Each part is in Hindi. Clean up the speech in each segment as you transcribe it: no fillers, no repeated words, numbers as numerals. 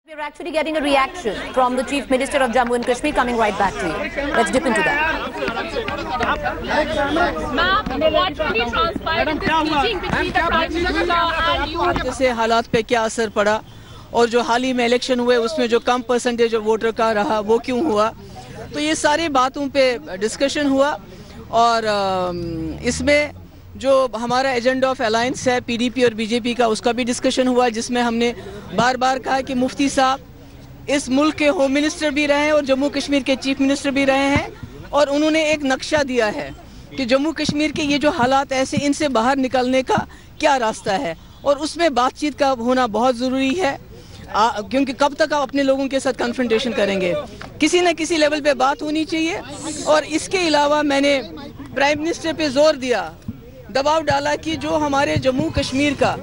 We're actually getting a reaction from the Chief Minister of Jammu and Kashmir. Coming right back to you. Let's dip into that. Ma'am, what really transpired in this meeting between the Prime Minister and you? जैसे हालात पे क्या असर पड़ा और जो हाल ही में इलेक्शन हुए उसमें जो कम परसेंटेज वोटर का रहा वो क्यों हुआ, तो ये सारी बातों पे डिस्कशन हुआ। और इसमें जो हमारा एजेंडा ऑफ अलायंस है पीडीपी और बीजेपी का, उसका भी डिस्कशन हुआ, जिसमें हमने बार बार कहा कि मुफ्ती साहब इस मुल्क के होम मिनिस्टर भी रहे हैं और जम्मू कश्मीर के चीफ मिनिस्टर भी रहे हैं, और उन्होंने एक नक्शा दिया है कि जम्मू कश्मीर के ये जो हालात ऐसे इनसे बाहर निकलने का क्या रास्ता है, और उसमें बातचीत का होना बहुत ज़रूरी है। क्योंकि कब तक आप अपने लोगों के साथ कन्फ्रंटेशन करेंगे, किसी न किसी लेवल पे बात होनी चाहिए। और इसके अलावा मैंने प्राइम मिनिस्टर पे जोर दिया, दबाव डाला कि जो हमारे जम्मू कश्मीर का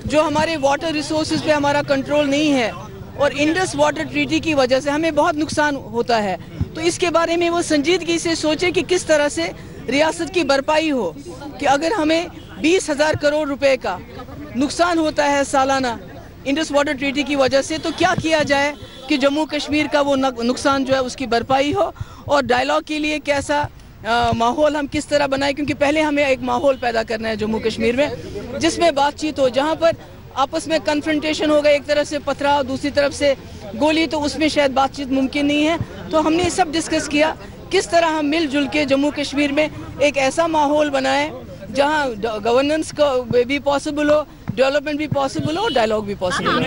जो हमारे वाटर रिसोर्सेज पे हमारा कंट्रोल नहीं है और इंडस वाटर ट्रीटी की वजह से हमें बहुत नुकसान होता है, तो इसके बारे में वो संजीदगी से सोचे कि किस तरह से रियासत की भरपाई हो। कि अगर हमें 20,000 करोड़ रुपए का नुकसान होता है सालाना इंडस वाटर ट्रीटी की वजह से, तो क्या किया जाए कि जम्मू कश्मीर का वो नुकसान जो है उसकी भरपाई हो। और डायलॉग के लिए कैसा माहौल हम किस तरह बनाए, क्योंकि पहले हमें एक माहौल पैदा करना है जम्मू कश्मीर में जिसमें बातचीत हो, जहां पर आपस में कन्फ्रंटेशन होगा, एक तरफ से पथराव दूसरी तरफ से गोली, तो उसमें शायद बातचीत मुमकिन नहीं है। तो हमने सब डिस्कस किया किस तरह हम मिलजुल के जम्मू कश्मीर में एक ऐसा माहौल बनाएं जहां गवर्नेंस का भी पॉसिबल हो, डेवलपमेंट भी पॉसिबल हो, डायलॉग भी पॉसिबल हो।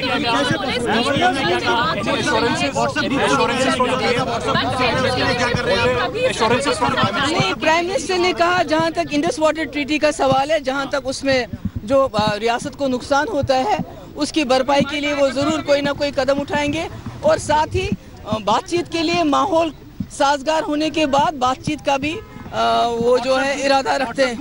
नहीं, प्राइम मिनिस्टर ने कहा जहां तक इंडस वाटर ट्रीटी का सवाल है, जहां तक उसमें जो रियासत को नुकसान होता है उसकी भरपाई के लिए वो ज़रूर कोई ना कोई कदम उठाएंगे। और साथ ही बातचीत के लिए माहौल साजगार होने के बाद बातचीत का भी वो जो है इरादा रखते हैं।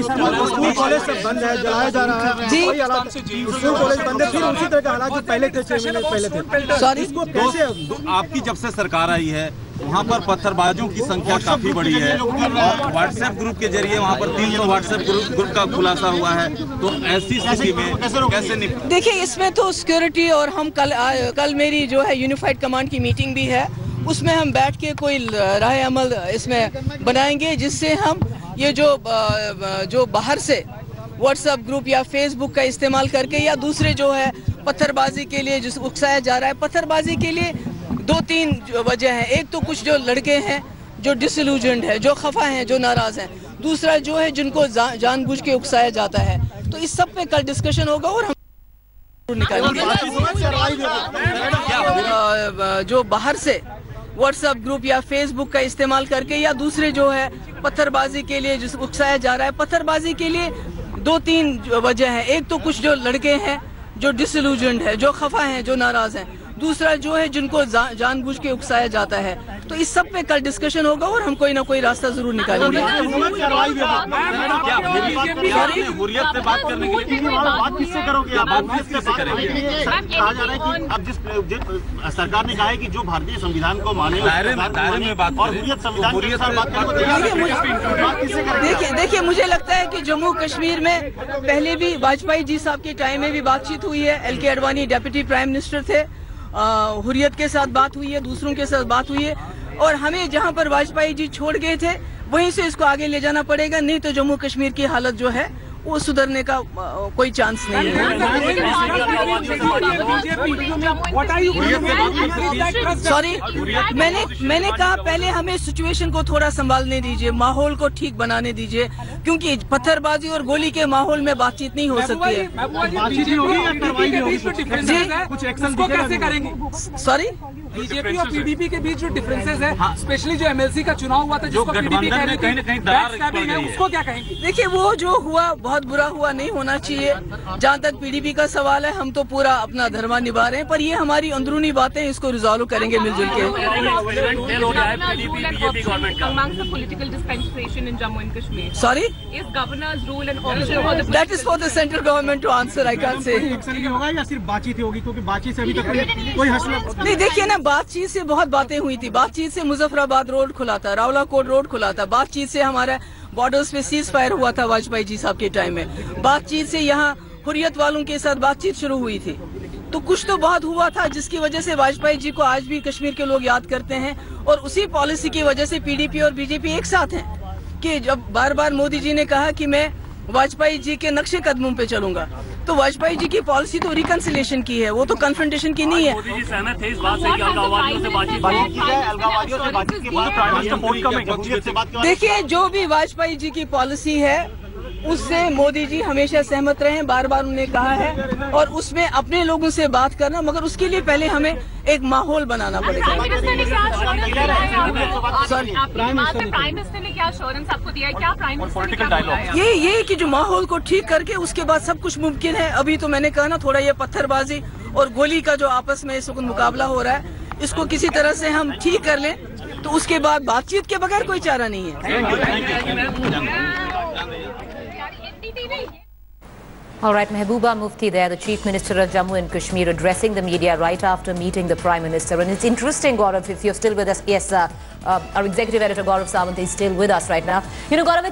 स्कूल कॉलेज सब बंद है, जलाया जा रहा है जी, स्कूल कॉलेज बंद है, फिर उसी तरह के हालात पहले थे, 6 महीने पहले थे। सॉरी, आपकी जब से सरकार आई है वहाँ पर पत्थरबाजों की संख्या काफी बढ़ी है और व्हाट्सएप ग्रुप के जरिए वहाँ पर 300 व्हाट्सएप ग्रुप का खुलासा हुआ है, तो ऐसी स्थिति में कैसे देखिए, इसमें तो सिक्योरिटी और हम कल मेरी जो है यूनिफाइड कमांड की मीटिंग भी है, उसमें हम बैठ के कोई राय अमल इसमें बनाएंगे जिससे हम ये जो बाहर से व्हाट्सएप ग्रुप या फेसबुक का इस्तेमाल करके या दूसरे जो है पत्थरबाजी के लिए जिस उकसाया जा रहा है, पत्थरबाजी के लिए 2-3 वजह हैं। एक तो कुछ जो लड़के हैं जो डिसइल्यूजन्ड है, जो खफा हैं, जो नाराज हैं, दूसरा जो है जिनको जानबूझ के उकसाया जाता है। तो इस सब पे कल डिस्कशन होगा और हम जो बाहर से व्हाट्सएप ग्रुप या फेसबुक का इस्तेमाल करके या दूसरे जो है पत्थरबाजी के लिए जिस उकसाया जा रहा है, पत्थरबाजी के लिए 2-3 वजह हैं। एक तो कुछ जो लड़के हैं जो डिसइल्यूजन्ड है, जो खफा हैं, जो नाराज हैं, दूसरा जो है जिनको जानबूझ के उकसाया जाता है। तो इस सब पे कल डिस्कशन होगा और हम कोई ना कोई रास्ता जरूर निकालेंगे। सरकार ने कहा है कि जो भारतीय संविधान को माने दायरे में बात और देखिए, मुझे लगता है कि जम्मू कश्मीर में पहले भी वाजपेयी जी साहब के टाइम में भी बातचीत हुई है। LK Advani deputy prime minister थे, हुर्रियत के साथ बात हुई है, दूसरों के साथ बात हुई है, और हमें जहां पर वाजपेयी जी छोड़ गए थे वहीं से इसको आगे ले जाना पड़ेगा, नहीं तो जम्मू कश्मीर की हालत जो है वो सुधरने का कोई चांस नहीं है। सॉरी, मैंने कहा पहले हमें सिचुएशन को थोड़ा संभालने दीजिए, माहौल को ठीक बनाने दीजिए, क्योंकि पत्थरबाजी और गोली के माहौल में बातचीत नहीं हो सकती है। सॉरी, बीजेपी और पीडीपी के बीच जो डिफरेंसेस है, स्पेशली जो MLC का चुनाव हुआ था जिसको पीडीपी कह रही थी, उसको क्या कहेंगे? देखिए, वो जो हुआ बहुत बुरा हुआ, नहीं होना चाहिए। जहाँ तक पीडीपी का सवाल है, हम तो पूरा अपना धर्मा निभा रहे हैं, पर ये हमारी अंदरूनी बातें, इसको रिजॉल्व करेंगे मिलजुल के। Sorry, that is for the central government to answer, I can't say. होगा या सिर्फ बातचीत होगी, क्योंकि बातचीत से अभी तक कोई हसल नहीं। देखिए ना, बातचीत से बहुत बातें हुई थी, बातचीत से मुजफ्फराबाद रोड खुला था, रावलाकोट रोड खुला था, बातचीत से हमारा बॉर्डर्स पे सीज फायर हुआ था वाजपेयी जी साहब के टाइम में, बातचीत से यहाँ हुर्रियत वालों के साथ बातचीत शुरू हुई थी। तो कुछ तो बहुत हुआ था जिसकी वजह से वाजपेयी जी को आज भी कश्मीर के लोग याद करते हैं, और उसी पॉलिसी की वजह से पीडीपी और बीजेपी एक साथ हैं कि जब बार बार मोदी जी ने कहा कि मैं वाजपेयी जी के नक्शे कदमों पे चलूंगा, तो वाजपेयी जी की पॉलिसी तो रिकंसिलिएशन की है, वो तो कन्फ्रंटेशन की नहीं है। मोदी जी सहमत थे इस बात से कि अलगाववादियों से बातचीत। देखिए, जो भी वाजपेयी जी की पॉलिसी है उससे मोदी जी हमेशा सहमत रहे हैं, बार बार उन्होंने कहा है, और उसमें अपने लोगों से बात करना, मगर उसके लिए पहले हमें एक माहौल बनाना पड़ेगा। ये कि जो माहौल को ठीक करके उसके बाद सब कुछ मुमकिन है। अभी तो मैंने कहा ना, थोड़ा ये पत्थरबाजी और गोली का जो आपस में इस वक्त मुकाबला हो रहा है, इसको किसी तरह से हम ठीक कर लें, तो उसके बाद बातचीत के बगैर कोई चारा नहीं है। All right, Mehbooba Mufti there, the Chief Minister of Jammu and Kashmir, addressing the media right after meeting the Prime Minister. And it's interesting, Gaurav, if you're still with us. Yes, our Executive Editor, Gaurav Sawant, is still with us right now. You know, Gaurav,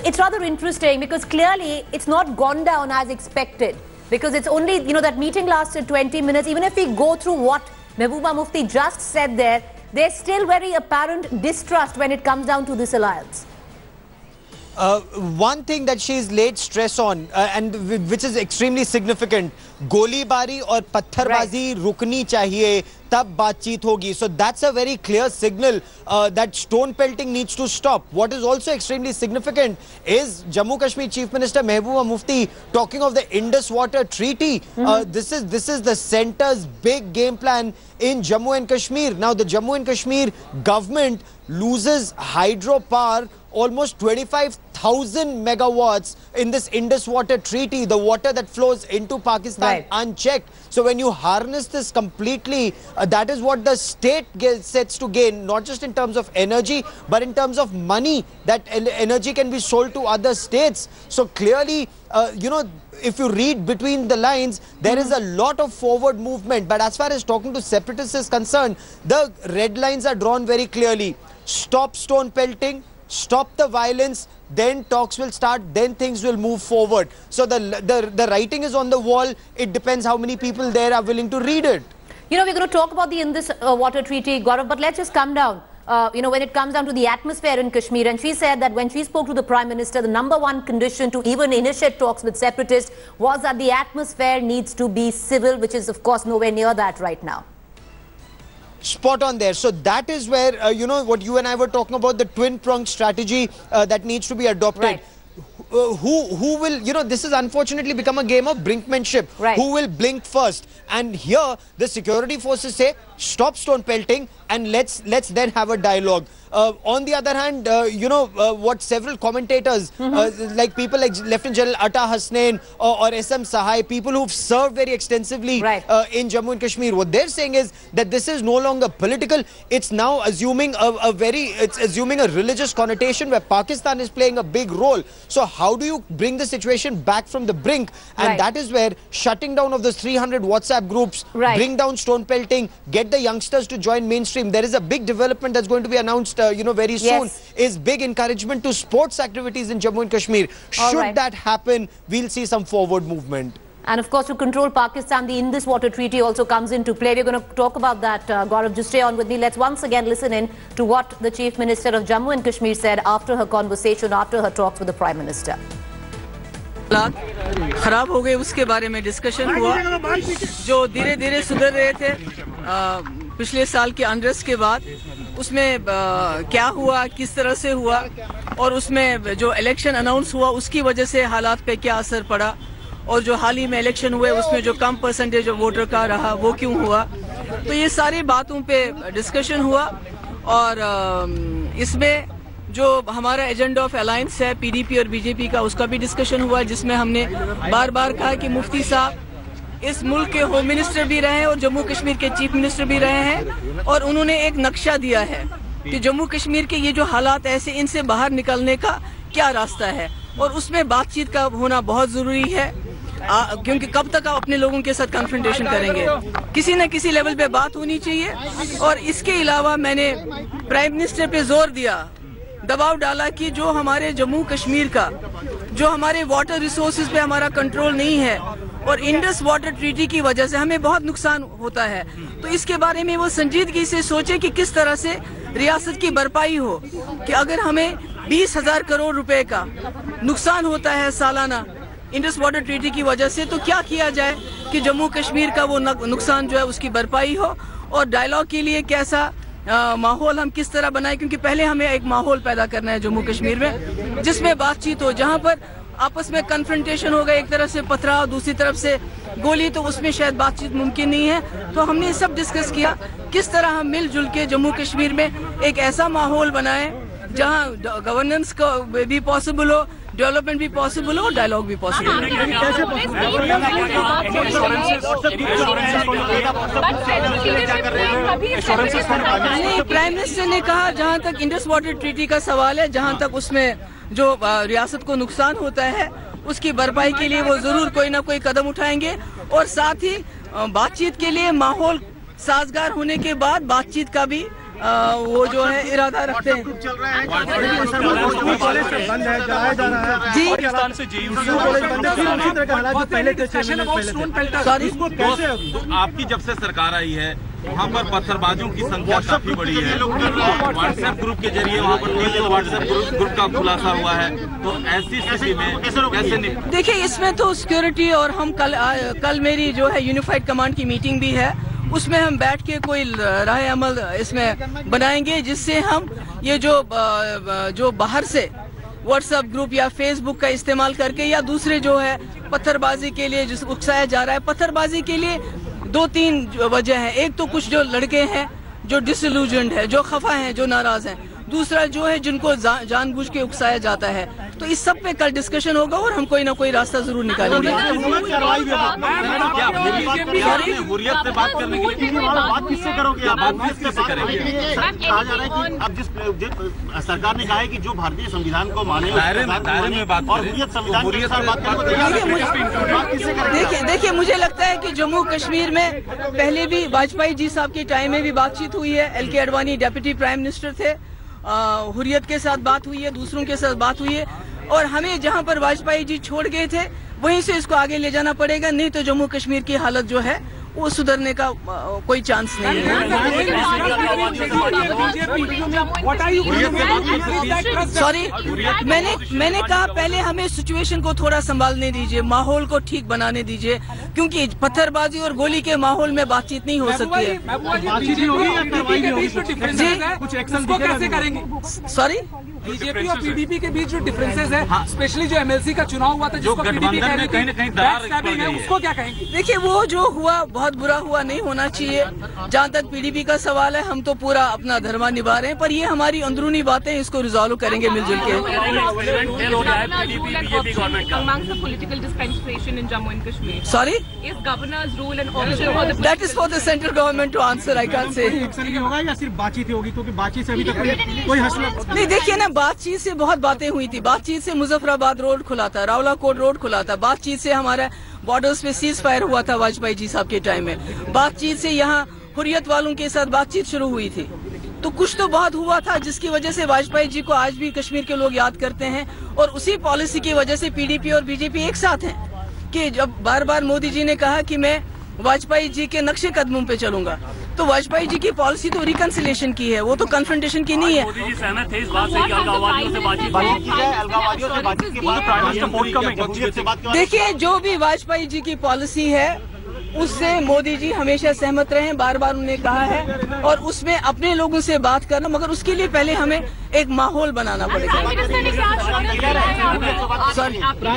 it's rather interesting because clearly it's not gone down as expected, because it's only, you know, that meeting lasted 20 minutes. Even if we go through what Mehbooba Mufti just said there, there's still very apparent distrust when it comes down to this alliance. One thing that she's laid stress on, and which is extremely significant, गोलीबारी और पत्थरबाजी रुकनी चाहिए, तब बातचीत होगी. So that's a very clear signal that stone pelting needs to stop. What is also extremely significant is Jammu Kashmir Chief Minister Mehbooba Mufti talking of the Indus Water Treaty. This is the centre's big game plan in Jammu and Kashmir. Now the Jammu and Kashmir government loses hydropower, almost 25,000 megawatts in this Indus Water Treaty, the water that flows into Pakistan unchecked. So when you harness this completely, that is what the state sets to gain, not just in terms of energy, but in terms of money. That energy can be sold to other states. So clearly, you know, if you read between the lines, there is a lot of forward movement. But as far as talking to separatists is concerned, the red lines are drawn very clearly. Stop stone pelting, stop the violence, then talks will start, then things will move forward. So the writing is on the wall. It depends how many people there are willing to read it. You know, we're going to talk about the Indus Water Treaty, Gaurav, but let's just come down. You know, when it comes down to the atmosphere in Kashmir, and she said that when she spoke to the Prime Minister, the #1 condition to even initiate talks with separatists was that the atmosphere needs to be civil, which is of course nowhere near that right now. Spot on there. So that is where, you know, what you and I were talking about, the twin-pronged strategy that needs to be adopted. Right. Who will, you know, this has unfortunately become a game of brinkmanship. Right. Who will blink first? And here, the security forces say, stop stone pelting and let's then have a dialogue. On the other hand, you know, what several commentators, like people like Lieutenant General Atta Hasnain or SM Sahai, people who've served very extensively in Jammu and Kashmir, what they're saying is that this is no longer political. It's now assuming a religious connotation where Pakistan is playing a big role. So how do you bring the situation back from the brink? And that is where shutting down of those 300 WhatsApp groups, bring down stone pelting, get the youngsters to join mainstream. There is a big development that's going to be announced you know, very soon, is big encouragement to sports activities in Jammu and Kashmir. Should that happen, we'll see some forward movement. And of course, to control Pakistan, the Indus Water Treaty also comes into play. We're going to talk about that. Gaurav, just stay on with me. Let's once again listen in to what the Chief Minister of Jammu and Kashmir said after her conversation, after her talks with the Prime Minister. खराब हो गए उसके बारे में डिस्कशन हुआ, जो धीरे धीरे सुधर रहे थे पिछले साल के अनरेस्ट के बाद. उसमें क्या हुआ, किस तरह से हुआ, और उसमें जो इलेक्शन अनाउंस हुआ उसकी वजह से हालात पे क्या असर पड़ा, और जो हाल ही में इलेक्शन हुए उसमें जो कम परसेंटेज वोटर का रहा वो क्यों हुआ. तो ये सारी बातों पे डिस्कशन हुआ, और इसमें जो हमारा एजेंडा ऑफ अलायंस है पीडीपी और बीजेपी का, उसका भी डिस्कशन हुआ, जिसमें हमने बार बार कहा कि मुफ्ती साहब इस मुल्क के होम मिनिस्टर भी रहे हैं और जम्मू कश्मीर के चीफ मिनिस्टर भी रहे हैं, और उन्होंने एक नक्शा दिया है कि जम्मू कश्मीर के ये जो हालात ऐसे, इनसे बाहर निकलने का क्या रास्ता है, और उसमें बातचीत का होना बहुत ज़रूरी है. क्योंकि कब तक आप अपने लोगों के साथ कन्फ्रंटेशन करेंगे, किसी न किसी लेवल पे बात होनी चाहिए. और इसके अलावा मैंने प्राइम मिनिस्टर पे जोर दिया, दबाव डाला कि जो हमारे जम्मू कश्मीर का, जो हमारे वाटर रिसोर्सेज पे हमारा कंट्रोल नहीं है, और इंडस वाटर ट्रीटी की वजह से हमें बहुत नुकसान होता है। तो इसके बारे में वो संजीदगी से सोचे कि किस तरह से रियासत की भरपाई हो, कि अगर हमें 20,000 करोड़ रुपए का नुकसान होता है सालाना इंडस वाटर ट्रीटी की वजह से, तो क्या किया जाए कि जम्मू कश्मीर का वो नुकसान जो है उसकी भरपाई हो। और डायलॉग के लिए कैसा माहौल हम किस तरह बनाए, क्योंकि पहले हमें एक माहौल पैदा करना है जम्मू कश्मीर में जिसमें बातचीत हो, जहां पर आपस में कन्फ्रंटेशन होगा, एक तरफ से पथराव, दूसरी तरफ से गोली, तो उसमें शायद बातचीत मुमकिन नहीं है। तो हमने सब डिस्कस किया किस तरह हम मिलजुल के जम्मू कश्मीर में एक ऐसा माहौल बनाए जहां गवर्नेंस का भी पॉसिबल हो, डेवलपमेंट भी पॉसिबल हो, डायलॉग भी पॉसिबल हो। प्राइम मिनिस्टर ने कहा जहां तक इंडस वाटर ट्रीटी का सवाल है, जहां तक उसमें जो रियासत को नुकसान होता है उसकी भरपाई के लिए वो जरूर कोई ना कोई कदम उठाएंगे। और साथ ही बातचीत के लिए माहौल साजगार होने के बाद बातचीत का भी वो जो है इरादा रखते हैं। कॉलेज बंद है, जलाया जा रहा है जी, पाकिस्तान से कॉलेज बंद है, फिर उसी तरह का हालात जो पहले थे। सॉरी, आपकी जब से सरकार आई है वहाँ पर पत्थरबाजों की संख्या काफी बड़ी है। व्हाट्सएप ग्रुप के जरिए वहाँ पर 3 व्हाट्सएप ग्रुप का खुलासा हुआ है। तो ऐसी स्थिति में कैसे देखिए, इसमें तो सिक्योरिटी और हम कल मेरी जो है यूनिफाइड कमांड की मीटिंग भी है, उसमें हम बैठ के कोई राय अमल इसमें बनाएंगे जिससे हम ये जो बाहर से व्हाट्सएप ग्रुप या फेसबुक का इस्तेमाल करके या दूसरे जो है पत्थरबाजी के लिए जिसको उकसाया जा रहा है, पत्थरबाजी के लिए 2-3 वजह है। एक तो कुछ जो लड़के हैं जो डिसइल्यूजन्ड है, जो खफा हैं, जो नाराज हैं। दूसरा जो है जिनको जानबूझ के उकसाया जाता है। तो इस सब पे कल डिस्कशन होगा और हम कोई ना कोई रास्ता जरूर निकालेंगे। हुर्रियत से बात करने के लिए बात किससे करोगे? बात किससे करेंगे? कहा जा रहा है कि अब जिस सरकार ने कहा है कि जो भारतीय संविधान को माने दायरे में बात और हुर्रियत संविधान के साथ बात करेंगे। देखिए, मुझे लगता है कि जम्मू कश्मीर में पहले भी वाजपेयी जी साहब के टाइम में भी बातचीत हुई है। LK Advani deputy prime minister थे, हुर्रियत के साथ बात हुई है, दूसरों के साथ बात हुई है। और हमें जहां पर वाजपेयी जी छोड़ गए थे वहीं से इसको आगे ले जाना पड़ेगा, नहीं तो जम्मू कश्मीर की हालत जो है वो सुधरने का कोई चांस नहीं है। सॉरी, मैंने कहा पहले हमें सिचुएशन को थोड़ा संभालने दीजिए, माहौल को ठीक बनाने दीजिए, क्योंकि पत्थरबाजी और गोली के माहौल में बातचीत नहीं हो सकती है। सॉरी, बीजेपी और PDP के बीच जो डिफरेंसेस है, स्पेशली जो MLC का चुनाव हुआ था जिसको PDP कह रही थी, उसको क्या कहेंगे? देखिए, वो जो हुआ बहुत बुरा हुआ, नहीं होना चाहिए। जहाँ तक PDP का सवाल है, हम तो पूरा अपना धर्मा निभा रहे हैं, पर ये हमारी अंदरूनी बातें, इसको रिजॉल्व करेंगे मिलजुल के। Sorry, that is for the central government to answer, I can say. होगा या सिर्फ बातचीत ही होगी? क्योंकि बातचीत से अभी तक कोई हसल नहीं। देखिए ना, बातचीत से बहुत बातें हुई थी। बातचीत से मुजफ्फराबाद रोड खुला था, रावलाकोट रोड खुला था। बातचीत से हमारा बॉर्डर्स पे सीज फायर हुआ था वाजपेयी जी साहब के टाइम में। बातचीत से यहाँ हुर्रियत वालों के साथ बातचीत शुरू हुई थी। तो कुछ तो बहुत हुआ था जिसकी वजह से वाजपेयी जी को आज भी कश्मीर के लोग याद करते हैं। और उसी पॉलिसी की वजह से PDP और BJP एक साथ हैं कि जब बार बार मोदी जी ने कहा कि मैं वाजपेयी जी के नक्शे कदमों पे चलूंगा, तो वाजपेयी जी की पॉलिसी तो रिकंसिलेशन की है, वो तो कन्फ्रंटेशन की नहीं है। मोदी जी सहमत थे इस बात से कि अलगाववादियों से बातचीत की जाए, अलगाववादियों से बातचीत के बाद प्राइम मिनिस्टर पोर्ट का देखिए, जो भी वाजपेयी जी की पॉलिसी है उससे मोदी जी हमेशा सहमत रहे, बार बार उन्होंने कहा है, और उसमें अपने लोगों से बात करना, मगर उसके लिए पहले हमें एक माहौल बनाना पड़ेगा। प्राइम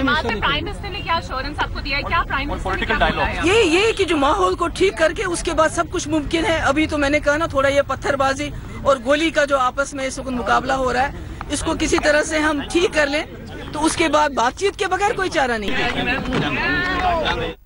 मिनिस्टर ने क्या एश्योरेंस आपको दिया है? क्या प्राइम मिनिस्टर ने क्या बोला है? ये कि जो माहौल को ठीक करके उसके बाद सब कुछ मुमकिन है। अभी तो मैंने कहा ना, थोड़ा ये पत्थरबाजी और गोली का जो आपस में इस वक्त मुकाबला हो रहा है, इसको किसी तरह से हम ठीक कर लें, तो उसके बाद बातचीत के बगैर कोई चारा नहीं है।